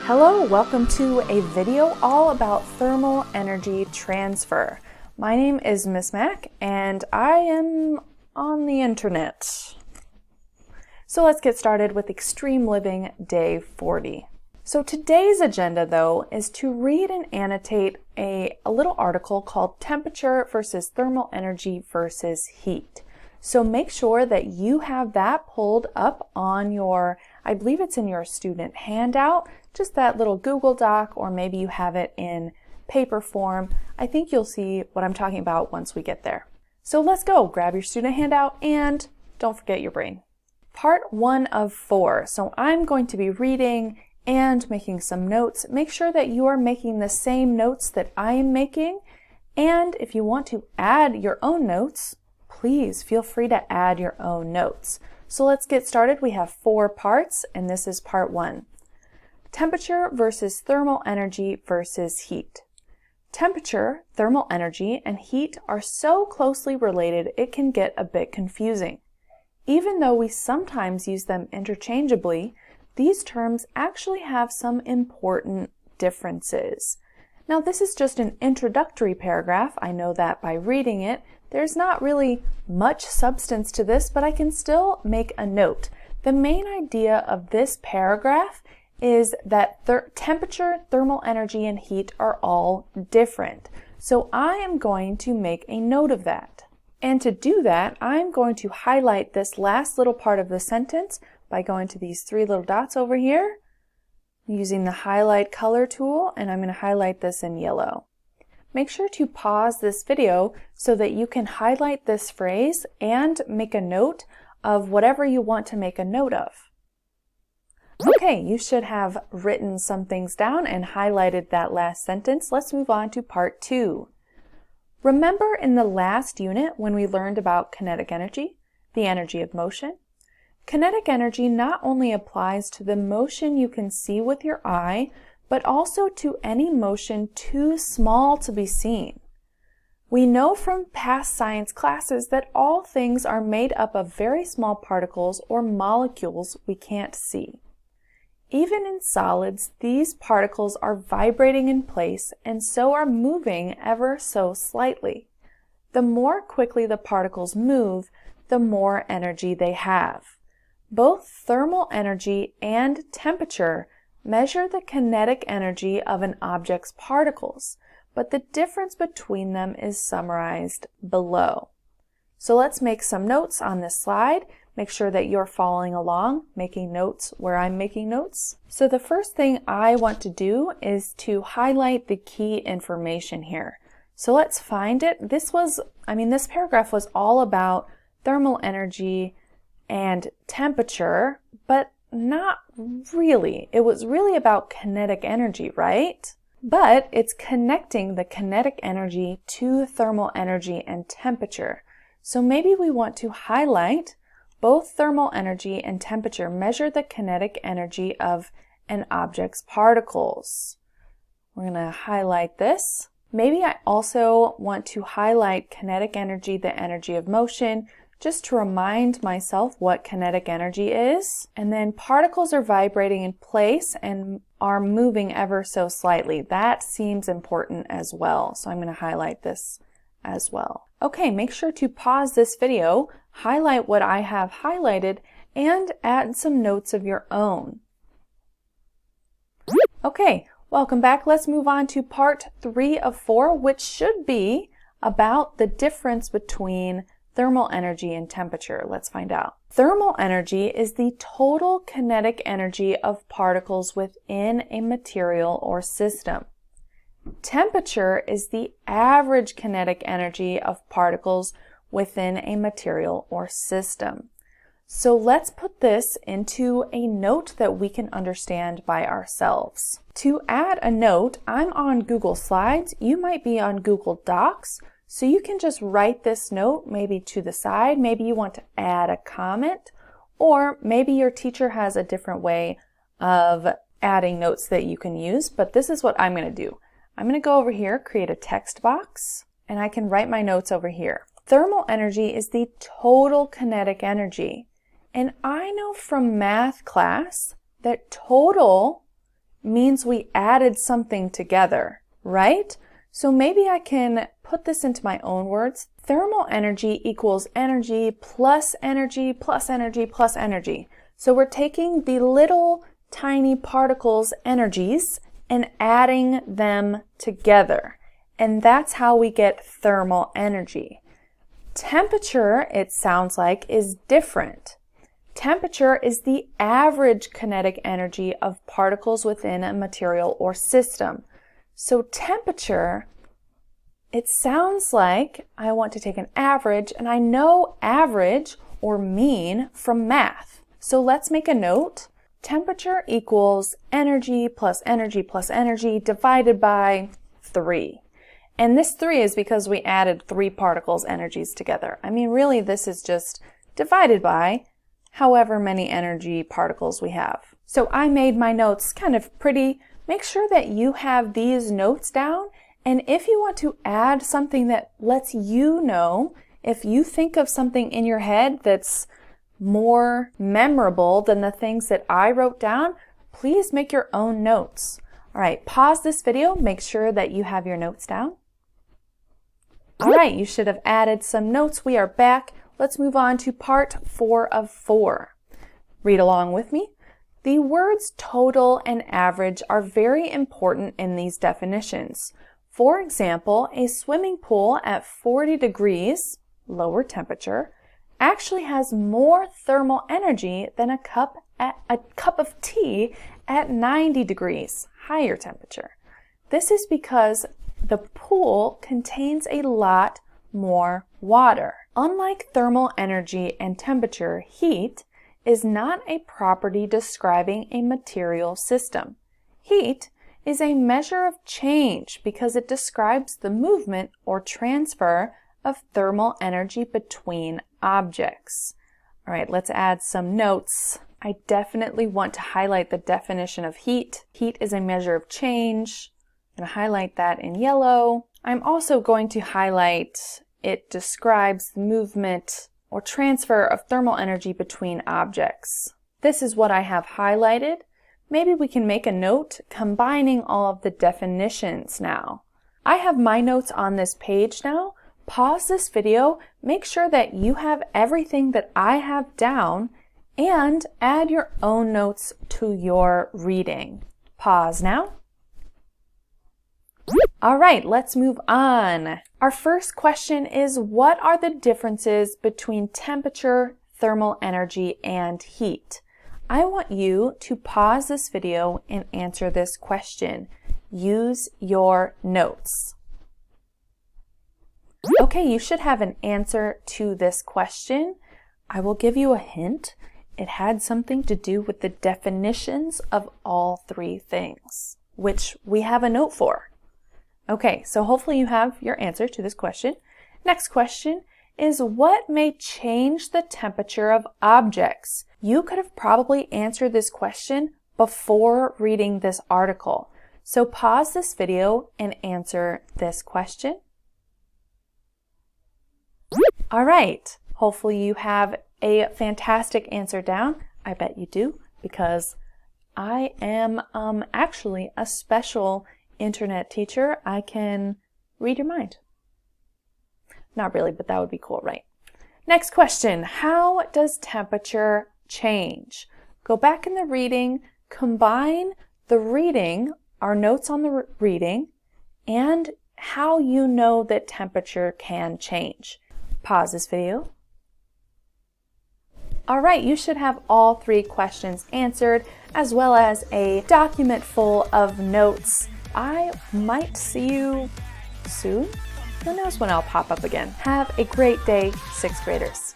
Hello, welcome to a video all about thermal energy transfer. My name is Miss Mac and I am on the internet. So let's get started with Extreme Living Day 40. So today's agenda though is to read and annotate a little article called Temperature versus Thermal Energy versus Heat. So make sure that you have that pulled up on your, I believe it's in your student handout, just that little Google Doc, or maybe you have it in paper form. I think you'll see what I'm talking about once we get there. So let's go, grab your student handout and don't forget your brain. Part 1 of 4. So I'm going to be reading and making some notes. Make sure that you are making the same notes that I am making. And if you want to add your own notes, please feel free to add your own notes. So let's get started. We have 4 parts and this is part 1. Temperature versus thermal energy versus heat. Temperature, thermal energy, and heat are so closely related it can get a bit confusing. Even though we sometimes use them interchangeably, these terms actually have some important differences. Now this is just an introductory paragraph. I know that by reading it, there's not really much substance to this, but I can still make a note. The main idea of this paragraph is that temperature, thermal energy, and heat are all different. So I am going to make a note of that. And to do that, I'm going to highlight this last little part of the sentence by going to these 3 little dots over here, using the highlight color tool, and I'm going to highlight this in yellow. Make sure to pause this video so that you can highlight this phrase and make a note of whatever you want to make a note of. Okay, you should have written some things down and highlighted that last sentence. Let's move on to part 2. Remember in the last unit when we learned about kinetic energy, the energy of motion? Kinetic energy not only applies to the motion you can see with your eye, but also to any motion too small to be seen. We know from past science classes that all things are made up of very small particles or molecules we can't see. Even in solids, these particles are vibrating in place and so are moving ever so slightly. The more quickly the particles move, the more energy they have. Both thermal energy and temperature measure the kinetic energy of an object's particles, but the difference between them is summarized below. So let's make some notes on this slide. Make sure that you're following along, making notes where I'm making notes. So the first thing I want to do is to highlight the key information here. So let's find it. This paragraph was all about thermal energy and temperature, but not really. It was really about kinetic energy, right? But it's connecting the kinetic energy to thermal energy and temperature. So maybe we want to highlight both thermal energy and temperature measure the kinetic energy of an object's particles. We're going to highlight this. Maybe I also want to highlight kinetic energy, the energy of motion, just to remind myself what kinetic energy is. And then particles are vibrating in place and are moving ever so slightly. That seems important as well. So I'm going to highlight this as well. Okay, make sure to pause this video, highlight what I have highlighted, and add some notes of your own. Okay, welcome back. Let's move on to part 3 of 4, which should be about the difference between thermal energy and temperature. Let's find out. Thermal energy is the total kinetic energy of particles within a material or system. Temperature is the average kinetic energy of particles within a material or system. So let's put this into a note that we can understand by ourselves. To add a note, I'm on Google Slides. You might be on Google Docs. So you can just write this note maybe to the side. Maybe you want to add a comment, or maybe your teacher has a different way of adding notes that you can use, but this is what I'm going to do. I'm going to go over here, create a text box, and I can write my notes over here. Thermal energy is the total kinetic energy. And I know from math class that total means we added something together, right? So maybe I can put this into my own words. Thermal energy equals energy plus energy plus energy plus energy. So we're taking the little tiny particles' energies and adding them together. And that's how we get thermal energy. Temperature, it sounds like, is different. Temperature is the average kinetic energy of particles within a material or system. So temperature, it sounds like I want to take an average, and I know average or mean from math. So let's make a note. Temperature equals energy plus energy plus energy divided by 3. And this 3 is because we added 3 particles' energies together. I mean, really, this is just divided by however many energy particles we have. So I made my notes kind of pretty. Make sure that you have these notes down, and if you want to add something that lets you know, if you think of something in your head that's more memorable than the things that I wrote down, please make your own notes. All right, pause this video, make sure that you have your notes down. All right, you should have added some notes. We are back. Let's move on to part 4 of 4. Read along with me. The words total and average are very important in these definitions. For example, a swimming pool at 40 degrees, lower temperature, actually has more thermal energy than a cup of tea at 90 degrees, higher temperature. This is because the pool contains a lot more water. Unlike thermal energy and temperature, heat is not a property describing a material system. Heat is a measure of change because it describes the movement or transfer of thermal energy between objects. All right, let's add some notes. I definitely want to highlight the definition of heat. Heat is a measure of change. I'm going to highlight that in yellow. I'm also going to highlight it describes the movement or transfer of thermal energy between objects. This is what I have highlighted. Maybe we can make a note combining all of the definitions now. I have my notes on this page now. Pause this video, make sure that you have everything that I have down, and add your own notes to your reading. Pause now. All right, let's move on. Our first question is, what are the differences between temperature, thermal energy, and heat? I want you to pause this video and answer this question. Use your notes. Okay, you should have an answer to this question. I will give you a hint. It had something to do with the definitions of all 3 things, which we have a note for. Okay, so hopefully you have your answer to this question. Next question is, what may change the temperature of objects? You could have probably answered this question before reading this article. So pause this video and answer this question. All right, hopefully you have a fantastic answer down. I bet you do, because I am actually a special internet teacher. I can read your mind. Not really, but that would be cool, right? Next question, how does temperature change? Go back in the reading, combine the reading, our notes on the reading, and how you know that temperature can change. Pause this video. All right, you should have all 3 questions answered, as well as a document full of notes. I might see you soon. Who knows when I'll pop up again. Have a great day, 6th graders.